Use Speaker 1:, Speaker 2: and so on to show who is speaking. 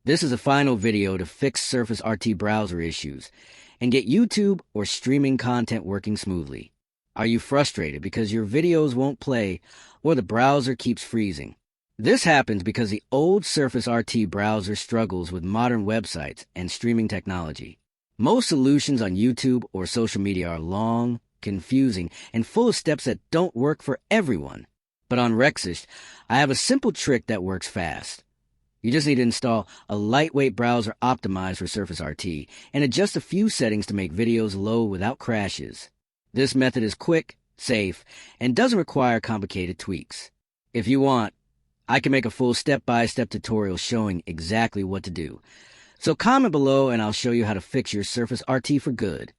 Speaker 1: This is a final video to fix Surface RT browser issues and get YouTube or streaming content working smoothly. Are you frustrated because your videos won't play or the browser keeps freezing? This happens because the old Surface RT browser struggles with modern websites and streaming technology. Most solutions on YouTube or social media are long, confusing, and full of steps that don't work for everyone. But on Rexist, I have a simple trick that works fast. You just need to install a lightweight browser optimized for Surface RT and adjust a few settings to make videos load without crashes. This method is quick, safe, and doesn't require complicated tweaks. If you want, I can make a full step-by-step tutorial showing exactly what to do. So comment below and I'll show you how to fix your Surface RT for good.